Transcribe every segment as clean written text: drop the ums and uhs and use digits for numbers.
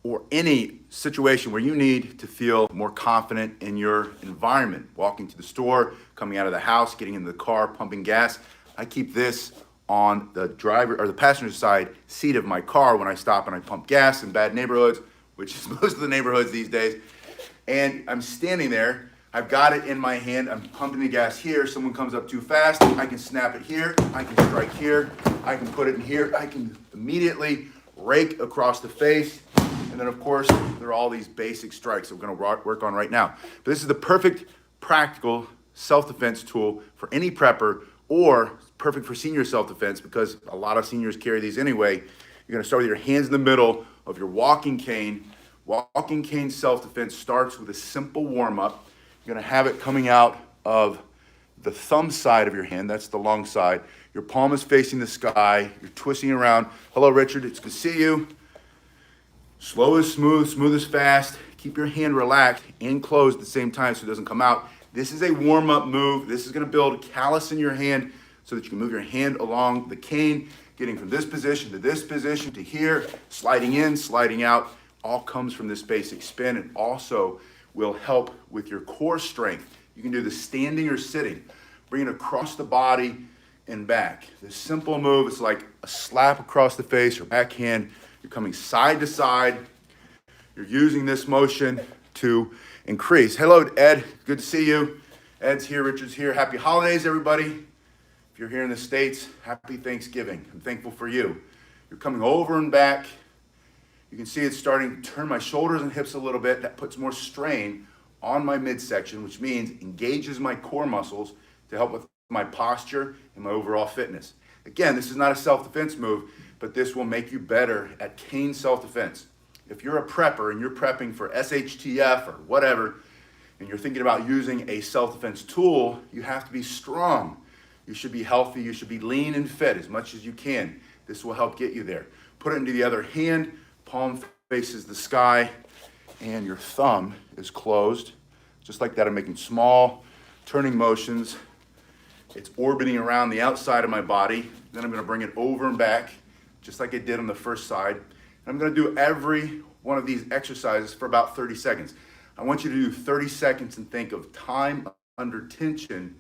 or any situation where you need to feel more confident in your environment. Walking to the store, coming out of the house, getting into the car, pumping gas. I keep this on the driver or the passenger side seat of my car when I stop and I pump gas in bad neighborhoods, which is most of the neighborhoods these days. And I'm standing there, I've got it in my hand, I'm pumping the gas here, someone comes up too fast, I can snap it here, I can strike here, I can put it in here, I can immediately rake across the face. And then of course, there are all these basic strikes that we're gonna work on right now. But this is the perfect practical self-defense tool for any prepper, or perfect for senior self-defense because a lot of seniors carry these anyway. You're gonna start with your hands in the middle of your walking cane. Walking cane self-defense starts with a simple warm-up. You're gonna have it coming out of the thumb side of your hand, that's the long side. Your palm is facing the sky, you're twisting around. Hello, Richard, it's good to see you. Slow is smooth, smooth is fast. Keep your hand relaxed and closed at the same time so it doesn't come out. This is a warm-up move. This is gonna build callus in your hand so that you can move your hand along the cane, getting from this position to here, sliding in, sliding out, all comes from this basic spin. It also will help with your core strength. You can do this standing or sitting. Bring it across the body and back. This simple move is like a slap across the face or backhand. You're coming side to side. You're using this motion to increase. Hello, Ed. Good to see you. Ed's here, Richard's here. Happy holidays, everybody. If you're here in the States, happy Thanksgiving. I'm thankful for you. You're coming over and back. You can see it's starting to turn my shoulders and hips a little bit. That puts more strain on my midsection, which means engages my core muscles to help with my posture and my overall fitness. Again, this is not a self-defense move, but this will make you better at cane self-defense. If you're a prepper and you're prepping for SHTF or whatever, and you're thinking about using a self-defense tool, you have to be strong. You should be healthy, you should be lean and fit as much as you can. This will help get you there. Put it into the other hand, palm faces the sky, and your thumb is closed. Just like that, I'm making small turning motions. It's orbiting around the outside of my body. Then I'm gonna bring it over and back, just like I did on the first side. And I'm gonna do every one of these exercises for about 30 seconds. I want you to do 30 seconds and think of time under tension,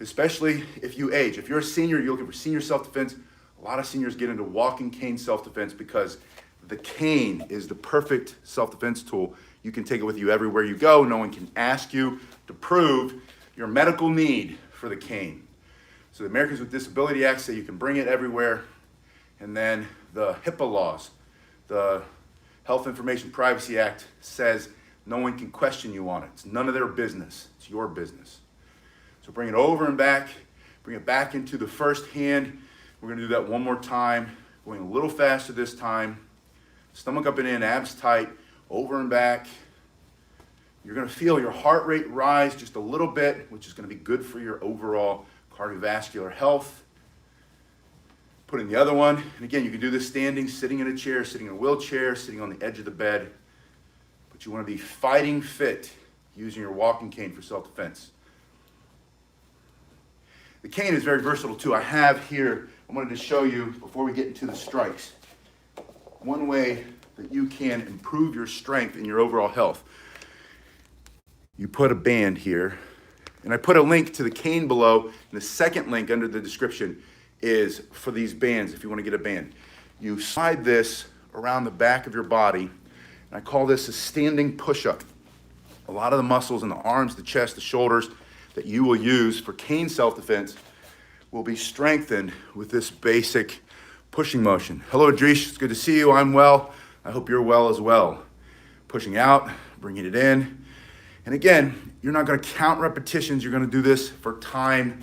especially if you age. If you're a senior, you're looking for senior self-defense. A lot of seniors get into walking cane self-defense because the cane is the perfect self-defense tool. You can take it with you everywhere you go. No one can ask you to prove your medical need for the cane. So the Americans with Disability Act say you can bring it everywhere. And then the HIPAA laws, the Health Information Privacy Act, says no one can question you on it. It's none of their business. It's your business. So bring it over and back. Bring it back into the first hand. We're gonna do that one more time, going a little faster this time. Stomach up and in, abs tight, over and back. You're gonna feel your heart rate rise just a little bit, which is gonna be good for your overall cardiovascular health. Put in the other one, and again, you can do this standing, sitting in a chair, sitting in a wheelchair, sitting on the edge of the bed. But you wanna be fighting fit using your walking cane for self-defense. The cane is very versatile too. I have here, I wanted to show you before we get into the strikes, one way that you can improve your strength and your overall health. You put a band here, and I put a link to the cane below, and the second link under the description is for these bands if you want to get a band. You slide this around the back of your body, and I call this a standing push-up. A lot of the muscles in the arms, the chest, the shoulders that you will use for cane self-defense will be strengthened with this basic pushing motion. Hello, Adrish, it's good to see you. I'm well. I hope you're well as well. Pushing out, bringing it in. And again, you're not gonna count repetitions. You're gonna do this for time.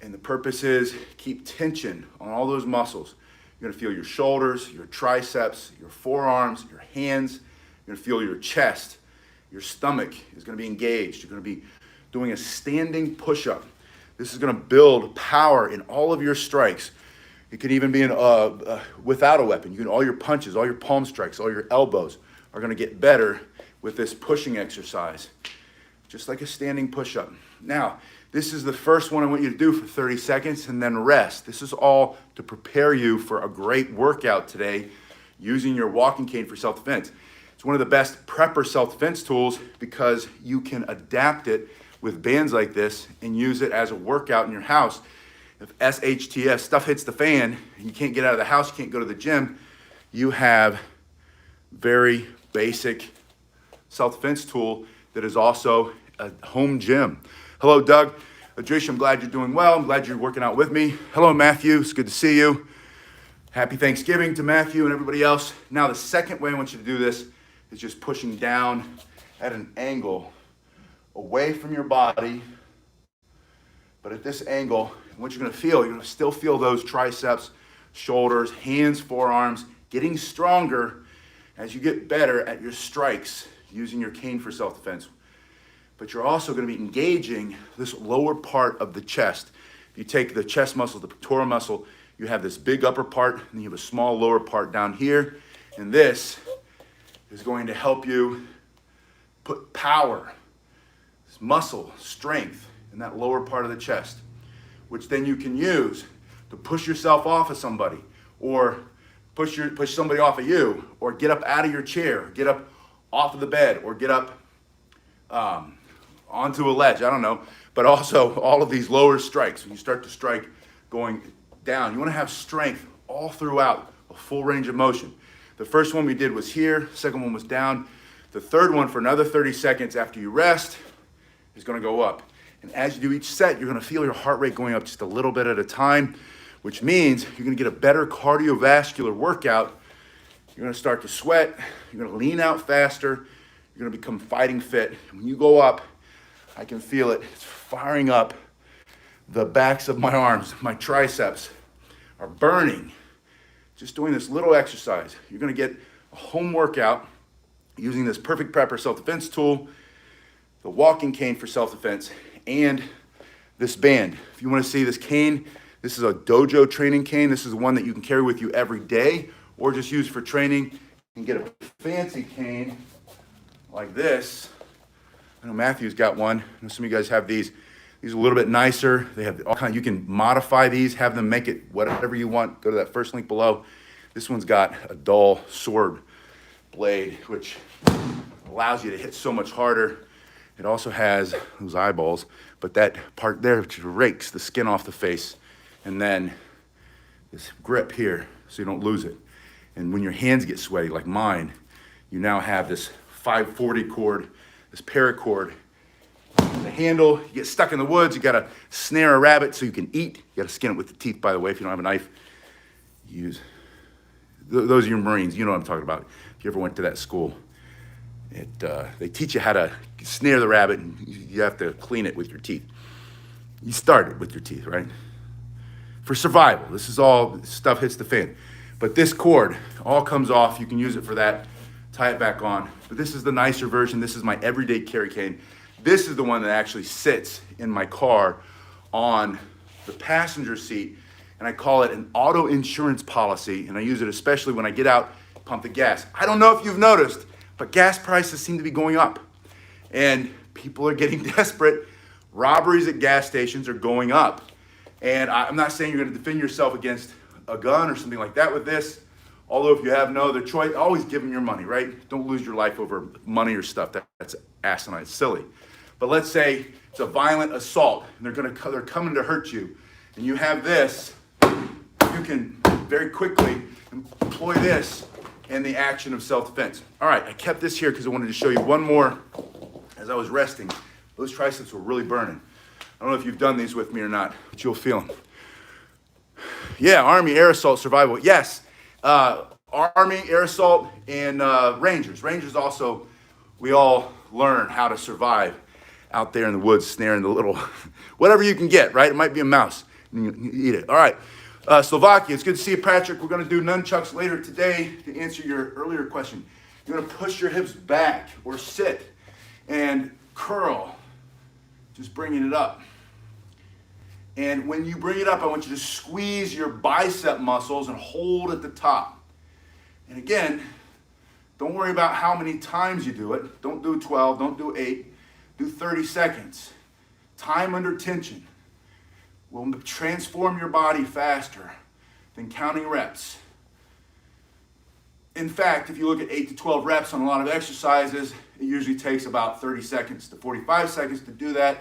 And the purpose is keep tension on all those muscles. You're gonna feel your shoulders, your triceps, your forearms, your hands. You're gonna feel your chest. Your stomach is gonna be engaged. You're gonna be doing a standing push-up. This is gonna build power in all of your strikes. It can even be without a weapon. You can, all your punches, all your palm strikes, all your elbows are gonna get better with this pushing exercise, just like a standing push-up. Now, this is the first one I want you to do for 30 seconds and then rest. This is all to prepare you for a great workout today using your walking cane for self-defense. It's one of the best prepper self-defense tools because you can adapt it with bands like this and use it as a workout in your house. If SHTF, stuff hits the fan, and you can't get out of the house, you can't go to the gym, you have very basic self-defense tool that is also a home gym. Hello, Doug. Adrish, I'm glad you're doing well. I'm glad you're working out with me. Hello, Matthew. It's good to see you. Happy Thanksgiving to Matthew and everybody else. Now, the second way I want you to do this is just pushing down at an angle away from your body, but at this angle, what you're gonna feel, you're gonna still feel those triceps, shoulders, hands, forearms, getting stronger as you get better at your strikes using your cane for self-defense. But you're also gonna be engaging this lower part of the chest. If you take the chest muscle, the pectoral muscle, you have this big upper part, and you have a small lower part down here, and this is going to help you put power, muscle, strength in that lower part of the chest, which then you can use to push yourself off of somebody, or push somebody off of you, or get up out of your chair, get up off of the bed, or get up onto a ledge, I don't know. But also all of these lower strikes, when you start to strike going down, you wanna have strength all throughout, a full range of motion. The first one we did was here, second one was down. The third one for another 30 seconds after you rest is gonna go up. And as you do each set, you're gonna feel your heart rate going up just a little bit at a time, which means you're gonna get a better cardiovascular workout. You're gonna start to sweat, you're gonna lean out faster, you're gonna become fighting fit. And when you go up, I can feel it, it's firing up the backs of my arms, my triceps are burning. Just doing this little exercise. You're gonna get a home workout using this perfect prepper self-defense tool, the walking cane for self-defense, and this band. If you wanna see this cane, this is a dojo training cane. This is the one that you can carry with you every day or just use for training. You can get a fancy cane like this. I know Matthew's got one. I know some of you guys have these. These are a little bit nicer. They have all kinds, you can modify these, have them make it whatever you want. Go to that first link below. This one's got a dull sword blade, which allows you to hit so much harder. It also has those eyeballs, but that part there which rakes the skin off the face. And then this grip here, so you don't lose it. And when your hands get sweaty, like mine, you now have this 540 cord, this paracord. The handle, you get stuck in the woods, you gotta snare a rabbit so you can eat. You gotta skin it with the teeth, by the way, if you don't have a knife. Those are your Marines, you know what I'm talking about. If you ever went to that school, they teach you how to snare the rabbit, and you have to clean it with your teeth. You start it with your teeth, right? For survival, this is all, stuff hits the fan. But this cord all comes off, you can use it for that, tie it back on. But this is the nicer version, this is my everyday carry cane. This is the one that actually sits in my car on the passenger seat, and I call it an auto insurance policy, and I use it especially when I get out, pump the gas. I don't know if you've noticed, but gas prices seem to be going up, and people are getting desperate. Robberies at gas stations are going up, and I'm not saying you're gonna defend yourself against a gun or something like that with this, although if you have no other choice, always give them your money, right? Don't lose your life over money or stuff. That's asinine, it's silly. But let's say it's a violent assault and they're coming to hurt you, and you have this, you can very quickly employ this in the action of self-defense. All right, I kept this here because I wanted to show you one more as I was resting. Those triceps were really burning. I don't know if you've done these with me or not, but you'll feel them. Yeah, Army, Air Assault, Survival, yes. Army, Air Assault, and Rangers. Rangers also, we all learn how to survive out there in the woods, snaring the little, whatever you can get, right? It might be a mouse, and you eat it. All right, Slovakia, it's good to see you, Patrick. We're gonna do nunchucks later today to answer your earlier question. You're gonna push your hips back or sit and curl, just bringing it up. And when you bring it up, I want you to squeeze your bicep muscles and hold at the top. And again, don't worry about how many times you do it. Don't do 12, don't do 8. Do 30 seconds. Time under tension will transform your body faster than counting reps. In fact, if you look at 8 to 12 reps on a lot of exercises, it usually takes about 30 seconds to 45 seconds to do that.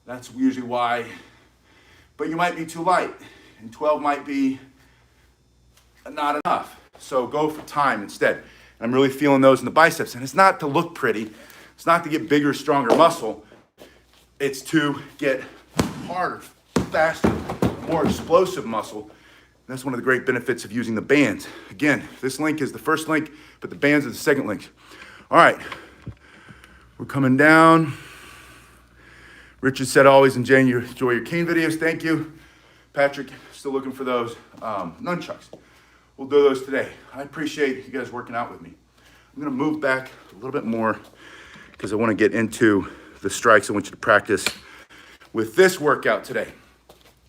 That's usually why. But you might be too light, and 12 might be not enough. So go for time instead. I'm really feeling those in the biceps. And it's not to look pretty. It's not to get bigger, stronger muscle. It's to get harder, faster, more explosive muscle. And that's one of the great benefits of using the bands. Again, this link is the first link, but the bands are the second link. All right, we're coming down. Richard said, always enjoy your cane videos. Thank you. Patrick, still looking for those nunchucks. We'll do those today. I appreciate you guys working out with me. I'm gonna move back a little bit more because I wanna get into the strikes I want you to practice with this workout today.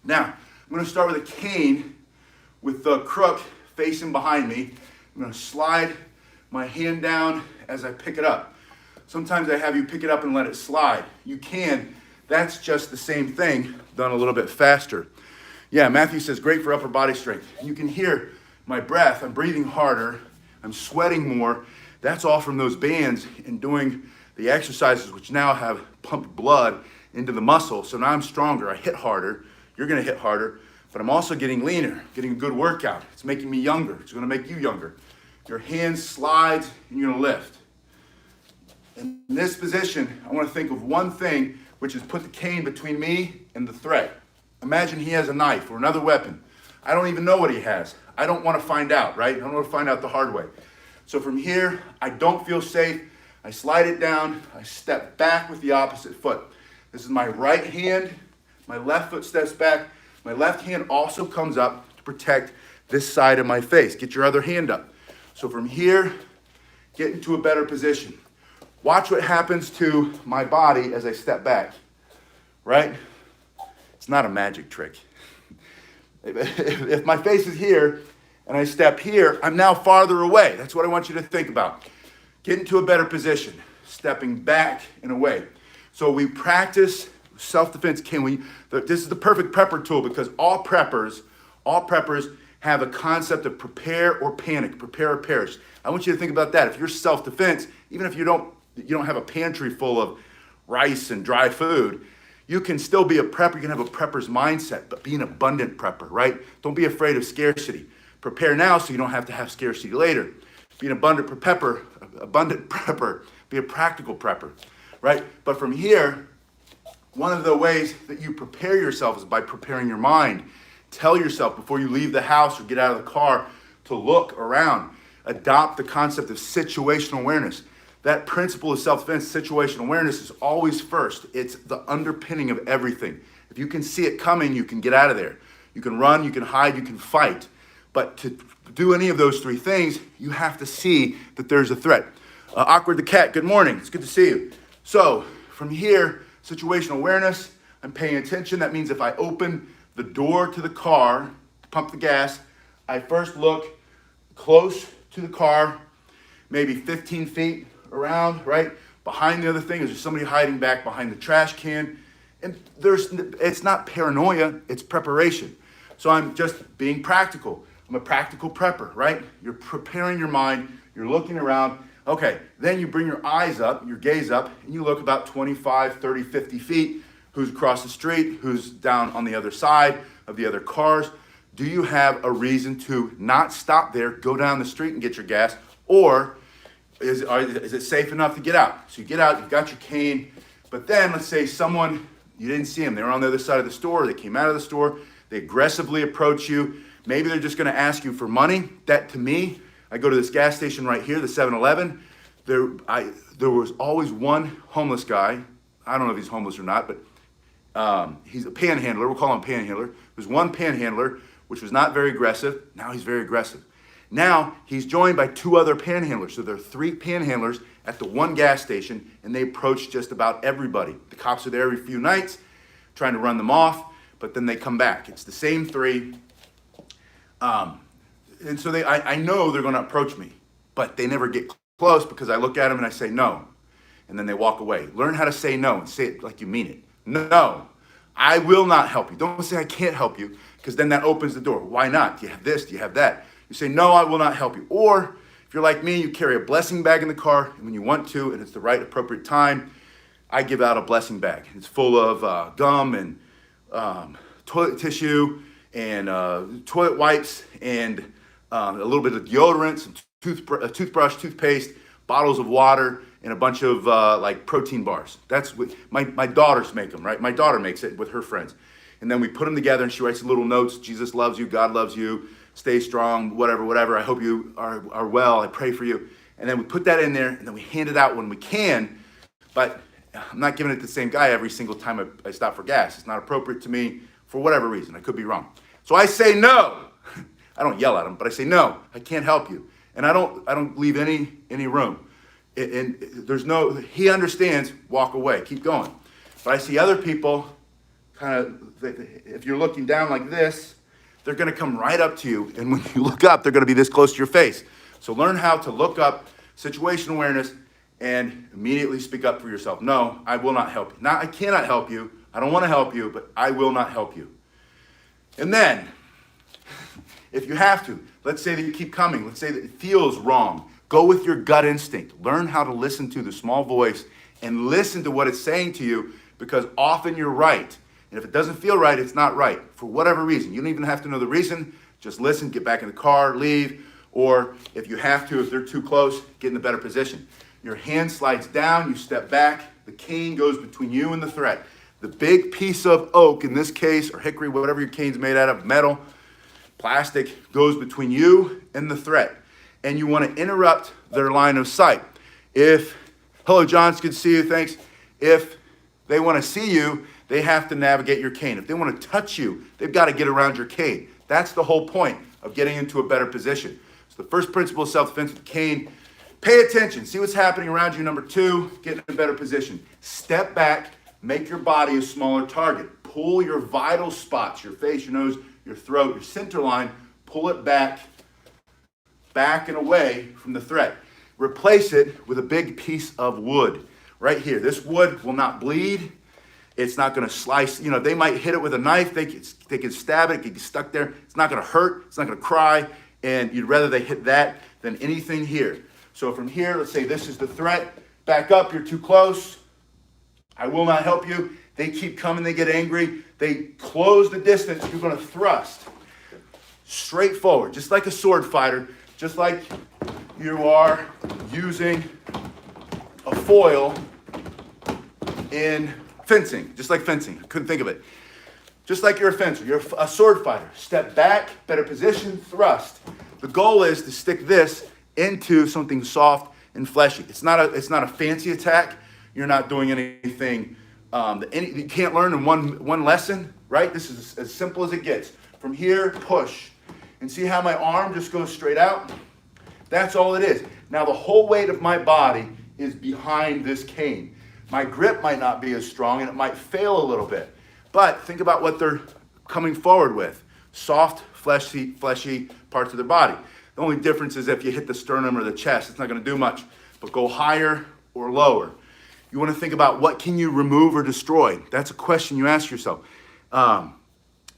Now, I'm gonna start with a cane with the crook facing behind me. I'm gonna slide my hand down as I pick it up. Sometimes I have you pick it up and let it slide. You can. That's just the same thing, done a little bit faster. Yeah, Matthew says, great for upper body strength. You can hear my breath. I'm breathing harder. I'm sweating more. That's all from those bands and doing the exercises, which now have pumped blood into the muscle. So now I'm stronger. I hit harder. You're going to hit harder. But I'm also getting leaner, getting a good workout. It's making me younger. It's going to make you younger. Your hands slides, and you're going to lift. In this position, I want to think of one thing, which is put the cane between me and the threat. Imagine he has a knife or another weapon. I don't even know what he has. I don't want to find out, right? I don't want to find out the hard way. So from here, I don't feel safe. I slide it down. I step back with the opposite foot. This is my right hand. My left foot steps back. My left hand also comes up to protect this side of my face. Get your other hand up. So from here, get into a better position. Watch what happens to my body as I step back, right? It's not a magic trick. If my face is here and I step here, I'm now farther away. That's what I want you to think about. Get into a better position, stepping back and away. So we practice self-defense. This is the perfect prepper tool because all preppers have a concept of prepare or panic, prepare or perish. I want you to think about that. If you're self-defense, even if you don't have a pantry full of rice and dry food, you can still be a prepper. You can have a prepper's mindset, but be an abundant prepper, right? Don't be afraid of scarcity. Prepare now so you don't have to have scarcity later. Be an abundant prepper, be a practical prepper, right? But from here, one of the ways that you prepare yourself is by preparing your mind. Tell yourself before you leave the house or get out of the car to look around. Adopt the concept of situational awareness. That principle of self-defense, situational awareness, is always first. It's the underpinning of everything. If you can see it coming, you can get out of there. You can run, you can hide, you can fight. But to do any of those three things, you have to see that there's a threat. Awkward the cat, good morning. It's good to see you. So from here, situational awareness, I'm paying attention. That means if I open the door to the car, to pump the gas, I first look close to the car, maybe 15 feet around, right? Behind the other thing, is there somebody hiding back behind the trash can? And it's not paranoia, it's preparation. So I'm just being practical. I'm a practical prepper, right? You're preparing your mind, you're looking around. Okay, then you bring your eyes up, your gaze up, and you look about 25, 30, 50 feet. Who's across the street? Who's down on the other side of the other cars? Do you have a reason to not stop there, go down the street and get your gas? Or is it safe enough to get out? So you get out, you've got your cane, but then let's say someone, you didn't see them, they were on the other side of the store, they came out of the store, they aggressively approach you. Maybe they're just gonna ask you for money. That to me, I go to this gas station right here, the 7-Eleven. There was always one homeless guy. I don't know if he's homeless or not, but he's a panhandler. We'll call him a panhandler. There's one panhandler, which was not very aggressive. Now he's very aggressive. Now he's joined by two other panhandlers. So there are three panhandlers at the one gas station, and they approach just about everybody. The cops are there every few nights trying to run them off, but then they come back. It's the same three. And so I know they're going to approach me, but they never get close because I look at them and I say no. And then they walk away. Learn how to say no and say it like you mean it. No, I will not help you. Don't say I can't help you, because then that opens the door. Why not? Do you have this? Do you have that? You say, no, I will not help you. Or if you're like me, you carry a blessing bag in the car, and when you want to, and it's the right appropriate time, I give out a blessing bag. It's full of gum and toilet tissue and toilet wipes and a little bit of deodorant, some toothbrush, toothpaste, bottles of water, and a bunch of like protein bars. That's what my daughters make them, right? My daughter makes it with her friends. And then we put them together and she writes little notes. Jesus loves you, God loves you, stay strong, whatever. I hope you are well, I pray for you. And then we put that in there and then we hand it out when we can, but I'm not giving it to the same guy every single time I stop for gas. It's not appropriate to me for whatever reason. I could be wrong. So I say no. I don't yell at him, but I say no, I can't help you. And I don't leave any room. And there's no, he understands, walk away, keep going. But I see other people kind of, if you're looking down like this, they're gonna come right up to you. And when you look up, they're gonna be this close to your face. So learn how to look up, situation awareness, and immediately speak up for yourself. No, I will not help you. Not, I cannot help you. I don't wanna help you, but I will not help you. And then, if you have to, let's say that you keep coming. Let's say that it feels wrong. Go with your gut instinct. Learn how to listen to the small voice and listen to what it's saying to you, because often you're right. And if it doesn't feel right, it's not right for whatever reason. You don't even have to know the reason. Just listen, get back in the car, leave. Or if you have to, if they're too close, get in a better position. Your hand slides down, you step back. The cane goes between you and the threat. The big piece of oak, in this case, or hickory, whatever your cane's made out of, metal, plastic, goes between you and the threat. And you want to interrupt their line of sight. If, hello, John, it's good to see you, thanks. If they want to see you, they have to navigate your cane. If they want to touch you, they've got to get around your cane. That's the whole point of getting into a better position. So the first principle of self-defense with the cane, pay attention, see what's happening around you. Number two, get in a better position. Step back, make your body a smaller target. Pull your vital spots, your face, your nose, your throat, your center line, pull it back and away from the threat. Replace it with a big piece of wood right here. This wood will not bleed. It's not going to slice. You know, they might hit it with a knife. They can stab it. It can get stuck there. It's not going to hurt. It's not going to cry. And you'd rather they hit that than anything here. So from here, let's say this is the threat. Back up. You're too close. I will not help you. They keep coming. They get angry. They close the distance. You're going to thrust straight forward, just like a sword fighter, just like you are using a foil in fencing, just like fencing. I couldn't think of it. Just like you're a fencer, you're a sword fighter. Step back, better position, thrust. The goal is to stick this into something soft and fleshy. It's not a fancy attack. You're not doing anything you can't learn in one lesson, right? This is as simple as it gets. From here, push. And see how my arm just goes straight out? That's all it is. Now the whole weight of my body is behind this cane. My grip might not be as strong and it might fail a little bit. But think about what they're coming forward with. Soft, fleshy parts of their body. The only difference is if you hit the sternum or the chest, it's not going to do much. But go higher or lower. You want to think about what can you remove or destroy. That's a question you ask yourself.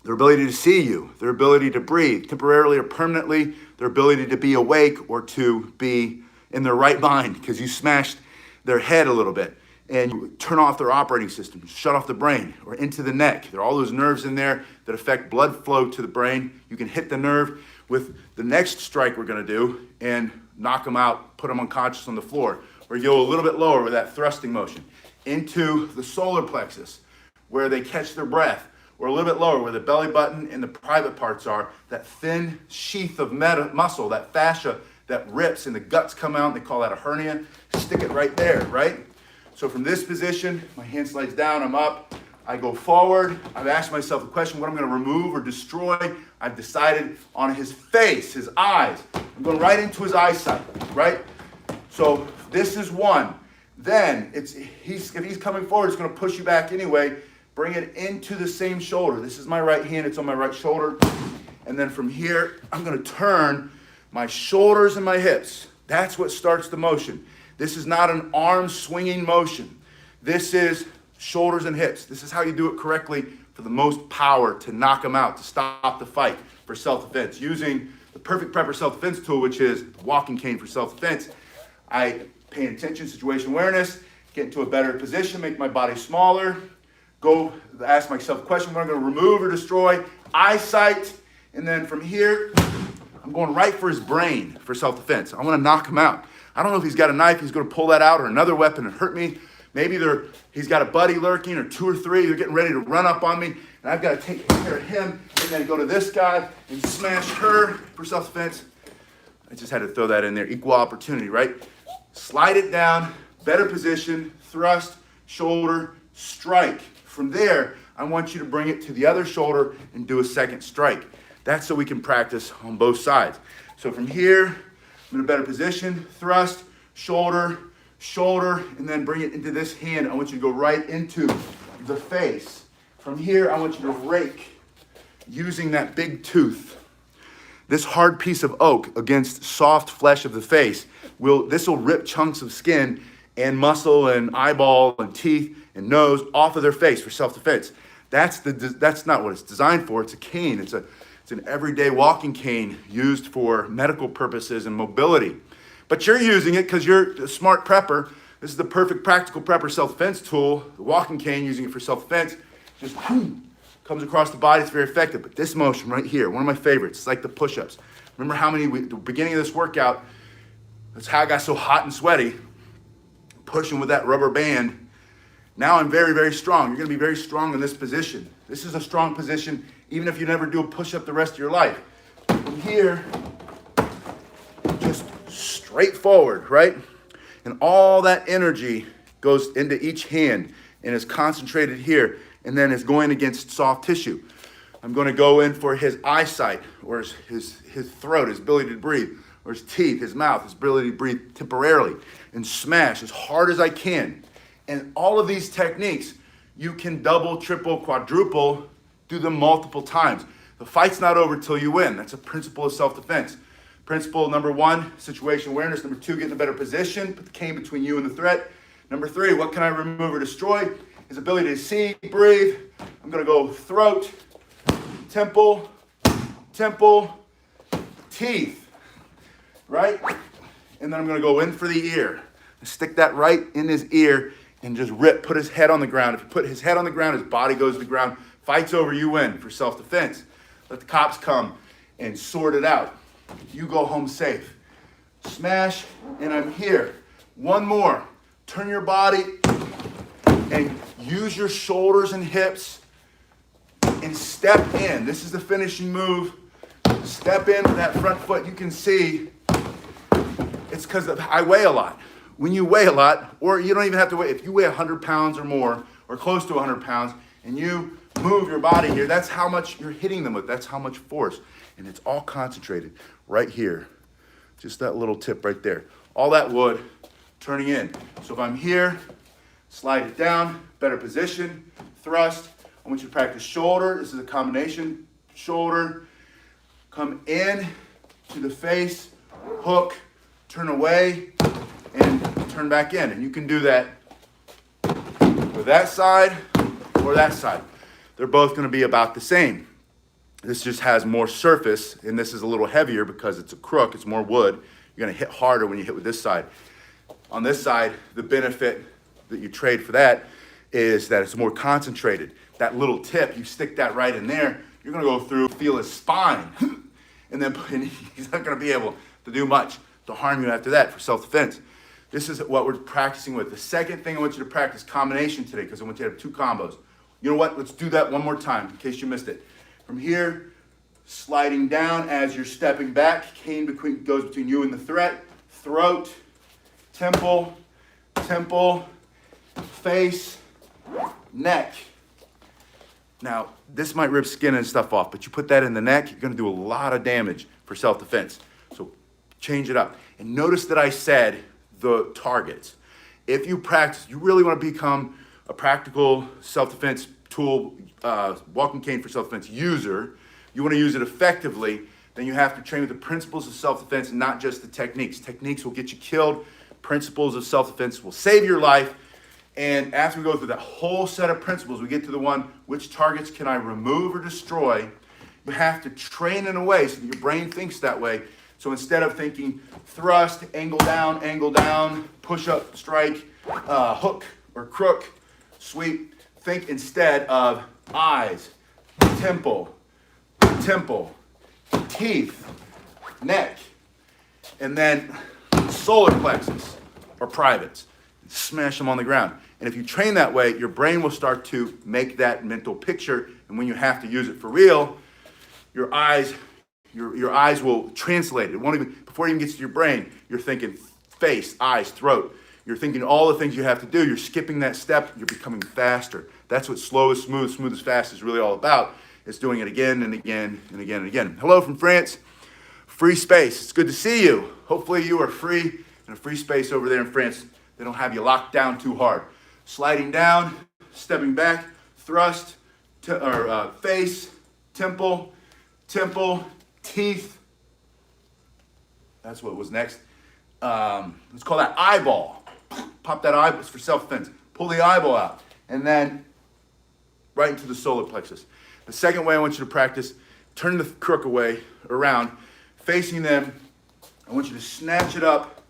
Their ability to see you, their ability to breathe temporarily or permanently, their ability to be awake or to be in their right mind because you smashed their head a little bit. And you turn off their operating system, shut off the brain or into the neck. There are all those nerves in there that affect blood flow to the brain. You can hit the nerve with the next strike we're going to do and knock them out, put them unconscious on the floor. Or you go a little bit lower with that thrusting motion into the solar plexus where they catch their breath, or a little bit lower where the belly button and the private parts are, that thin sheath of muscle, that fascia that rips and the guts come out, and they call that a hernia. Stick it right there, right? So from this position, my hand slides down, I'm up, I go forward. I've asked myself the question, what I'm going to remove or destroy. I've decided on his face, his eyes. I'm going right into his eyesight, right? So this is one. Then if he's coming forward, it's going to push you back anyway. Bring it into the same shoulder. This is my right hand. It's on my right shoulder. And then from here, I'm going to turn my shoulders and my hips. That's what starts the motion. This is not an arm swinging motion. This is shoulders and hips. This is how you do it correctly for the most power to knock them out, to stop the fight for self-defense, using the perfect prep or self-defense tool, which is walking cane for self-defense. I pay attention, situation awareness, get into a better position, make my body smaller, go ask myself a question, what I'm going to remove or destroy, eyesight, and then from here, I'm going right for his brain for self-defense. I want to knock him out. I don't know if he's got a knife, he's going to pull that out, or another weapon and hurt me. Maybe he's got a buddy lurking, or 2 or 3, they're getting ready to run up on me, and I've got to take care of him, and then go to this guy and smash her for self-defense. I just had to throw that in there. Equal opportunity, right? Slide it down, better position, thrust, shoulder, strike. From there, I want you to bring it to the other shoulder and do a second strike. That's so we can practice on both sides. So from here, I'm in a better position, thrust, shoulder, shoulder, and then bring it into this hand. I want you to go right into the face. From here, I want you to rake using that big tooth. This hard piece of oak against soft flesh of the face, this will rip chunks of skin and muscle and eyeball and teeth and nose off of their face for self-defense. That's not what it's designed for. It's a cane. It's an everyday walking cane used for medical purposes and mobility. But you're using it because you're a smart prepper. This is the perfect practical prepper self-defense tool. The walking cane, using it for self-defense, just comes across the body. It's very effective. But this motion right here, one of my favorites, it's like the push-ups. Remember how many, the beginning of this workout, that's how I got so hot and sweaty, pushing with that rubber band. Now I'm very, very strong. You're gonna be very strong in this position. This is a strong position, even if you never do a push-up the rest of your life. From here, just straight forward, right? And all that energy goes into each hand and is concentrated here, and then is going against soft tissue. I'm gonna go in for his eyesight, or his throat, his ability to breathe, or his teeth, his mouth, his ability to breathe temporarily, and smash as hard as I can. And all of these techniques, you can double, triple, quadruple, do them multiple times. The fight's not over till you win. That's a principle of self-defense. Principle number 1, situation awareness. Number 2, get in a better position, put the cane between you and the threat. Number 3, what can I remove or destroy? His ability to see, breathe. I'm gonna go throat, temple, teeth, right? And then I'm gonna go in for the ear. Stick that right in his ear and just rip, put his head on the ground. If you put his head on the ground, his body goes to the ground. Fight's over, you win for self-defense. Let the cops come and sort it out. You go home safe. Smash, and I'm here. One more. Turn your body and use your shoulders and hips and step in. This is the finishing move. Step in with that front foot. You can see it's because I weigh a lot. When you weigh a lot, or you don't even have to weigh, if you weigh 100 pounds or more, or close to 100 pounds, and you move your body here, that's how much you're hitting them with. That's how much force. And it's all concentrated right here. Just that little tip right there. All that wood turning in. So if I'm here, slide it down, better position, thrust. I want you to practice shoulder. This is a combination. Shoulder, come in to the face, hook, turn away, and turn back in. And you can do that with that side or that side. They're both going to be about the same. This just has more surface, and this is a little heavier because it's a crook, it's more wood. You're going to hit harder when you hit with this side. On this side, the benefit that you trade for that is that it's more concentrated. That little tip, you stick that right in there, you're going to go through, feel his spine, and he's not going to be able to do much to harm you after that for self-defense. This is what we're practicing with. The second thing I want you to practice combination today, because I want you to have 2 combos. You know what? Let's do that one more time in case you missed it. From here, sliding down as you're stepping back. Cane goes between you and the threat. Throat, temple, face, neck. Now, this might rip skin and stuff off, but you put that in the neck, you're going to do a lot of damage for self-defense. So change it up. And notice that I said the targets. If you practice, you really want to become a practical self-defense tool, walking cane for self-defense user, you want to use it effectively, then you have to train with the principles of self-defense, not just the techniques. Techniques will get you killed. Principles of self-defense will save your life. And after we go through that whole set of principles, we get to the one, which targets can I remove or destroy? have to train in a way so that your brain thinks that way. So instead of thinking thrust, angle down, push up, strike, hook or crook, sweep, think instead of eyes, temple, teeth, neck, and then solar plexus or privates. Smash them on the ground. And if you train that way, your brain will start to make that mental picture. And when you have to use it for real, your eyes will translate it. It won't even, before it even gets to your brain, you're thinking face, eyes, throat. You're thinking all the things you have to do. You're skipping that step. You're becoming faster. That's what slow is smooth, smooth is fast is really all about. It's doing it again and again and again and again. Hello from France. Free space. It's good to see you. Hopefully you are free in a free space over there in France. They don't have you locked down too hard. Sliding down, stepping back, thrust, face, temple, teeth. That's what was next. Let's call that eyeball. Pop that eyeball. It's for self-defense. Pull the eyeball out. And then right into the solar plexus. The second way I want you to practice, turn the crook away, around, facing them. I want you to snatch it up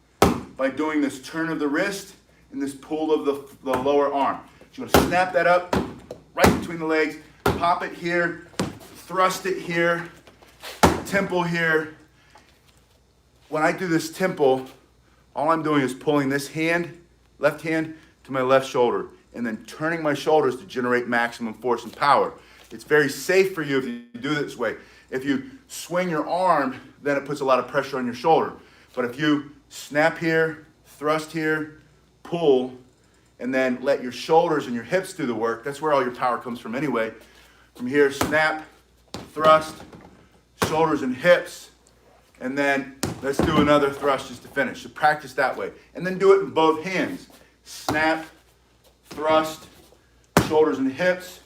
by doing this turn of the wrist and this pull of the lower arm. So you're going to snap that up right between the legs, pop it here, thrust it here, temple here. When I do this temple, all I'm doing is pulling this hand, left hand, to my left shoulder, and then turning my shoulders to generate maximum force and power. It's very safe for you if you do it this way. If you swing your arm, then it puts a lot of pressure on your shoulder. But if you snap here, thrust here, pull, and then let your shoulders and your hips do the work, that's where all your power comes from anyway. From here, snap, thrust, shoulders and hips, and then let's do another thrust just to finish. So practice that way. And then do it in both hands. Snap, thrust, shoulders and hips,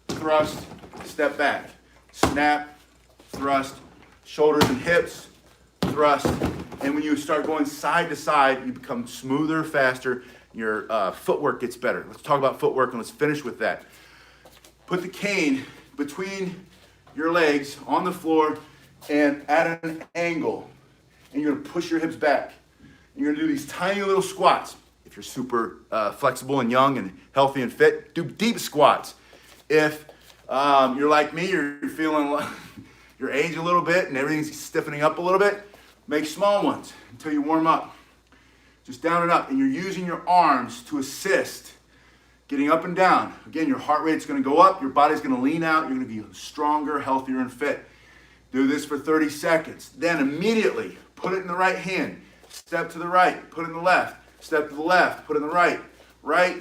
thrust, step back. Snap, thrust, shoulders and hips, thrust. And when you start going side to side, you become smoother, faster. Your footwork gets better. Let's talk about footwork and let's finish with that. Put the cane between your legs on the floor and at an angle. And you're going to push your hips back. You're going to do these tiny little squats. If you're super flexible and young and healthy and fit, do deep squats. If you're like me, you're feeling your age a little bit and everything's stiffening up a little bit, make small ones until you warm up. Just down and up. And you're using your arms to assist getting up and down. Again, your heart rate's going to go up. Your body's going to lean out. You're going to be stronger, healthier, and fit. Do this for 30 seconds. Then immediately put it in the right hand. Step to the right. Put it in the left. Step to the left. Put it in the right. Right,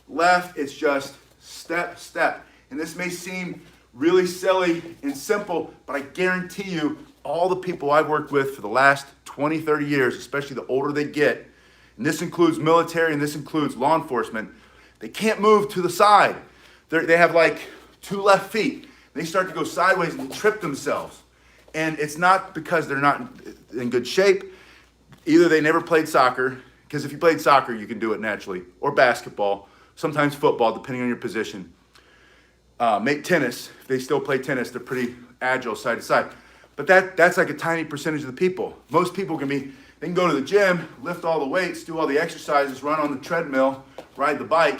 left. It's just step, step. And this may seem really silly and simple, but I guarantee you, all the people I've worked with for the last 20, 30 years, especially the older they get, and this includes military and this includes law enforcement, they can't move to the side. They have like 2 left feet. They start to go sideways and trip themselves. And it's not because they're not in good shape. Either they never played soccer, because if you played soccer, you can do it naturally, or basketball, sometimes football, depending on your position. Make tennis. If they still play tennis, they're pretty agile side to side. But that's like a tiny percentage of the people. Most people they can go to the gym, lift all the weights, do all the exercises, run on the treadmill, ride the bike,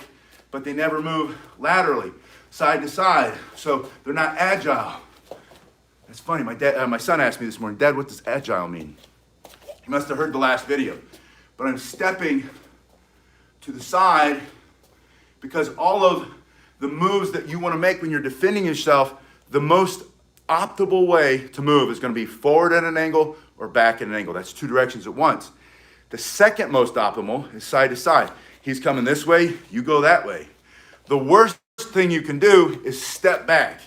but they never move laterally, side to side. So they're not agile. That's funny. My son asked me this morning, Dad, what does agile mean? He must have heard the last video. But I'm stepping to the side because all of the moves that you want to make when you're defending yourself, the most optimal way to move is going to be forward at an angle or back at an angle. That's 2 directions at once. The second most optimal is side to side. He's coming this way, you go that way. The worst thing you can do is step back,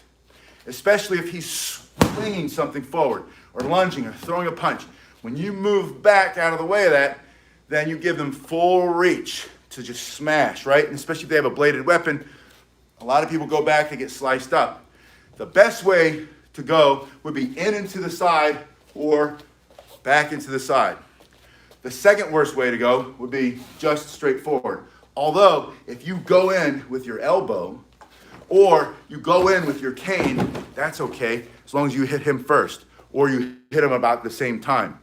especially if he's swinging something forward or lunging or throwing a punch. When you move back out of the way of that, then you give them full reach to just smash, right? And especially if they have a bladed weapon, a lot of people go back, they get sliced up. The best way to go would be in into the side or back into the side. The second worst way to go would be just straight forward. Although, if you go in with your elbow Or you go in with your cane, that's okay, as long as you hit him first, or you hit him about the same time.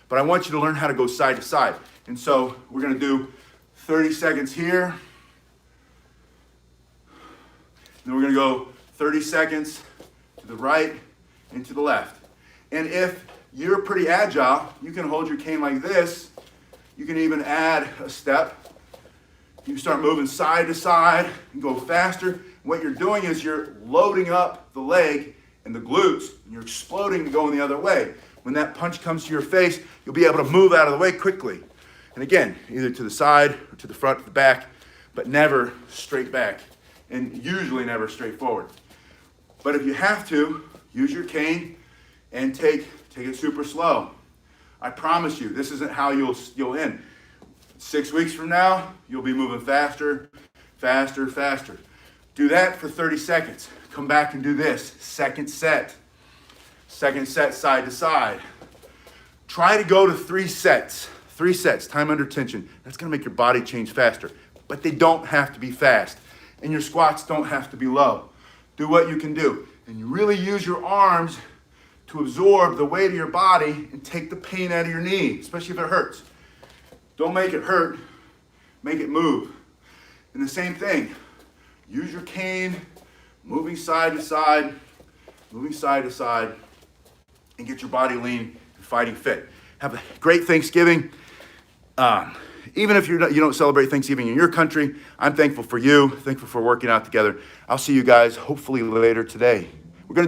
But I want you to learn how to go side to side. And so we're gonna do 30 seconds here. Then we're gonna go 30 seconds to the right and to the left. And if you're pretty agile, you can hold your cane like this. You can even add a step. You start moving side to side and go faster. What you're doing is you're loading up the leg and the glutes, and you're exploding to go in the other way. When that punch comes to your face, you'll be able to move out of the way quickly. And again, either to the side or to the front or the back, but never straight back, and usually never straight forward. But if you have to, use your cane and take it super slow. I promise you, this isn't how you'll end. 6 weeks from now, you'll be moving faster, faster, faster. Do that for 30 seconds. Come back and do this. Second set. Second set side to side. Try to go to 3 sets. 3 sets, time under tension. That's gonna make your body change faster. But they don't have to be fast. And your squats don't have to be low. Do what you can do. And you really use your arms to absorb the weight of your body and take the pain out of your knee, especially if it hurts. Don't make it hurt, make it move. And the same thing, use your cane, moving side to side, and get your body lean and fighting fit. Have a great Thanksgiving. Even if you don't celebrate Thanksgiving in your country, I'm thankful for you, thankful for working out together. I'll see you guys hopefully later today. We're gonna do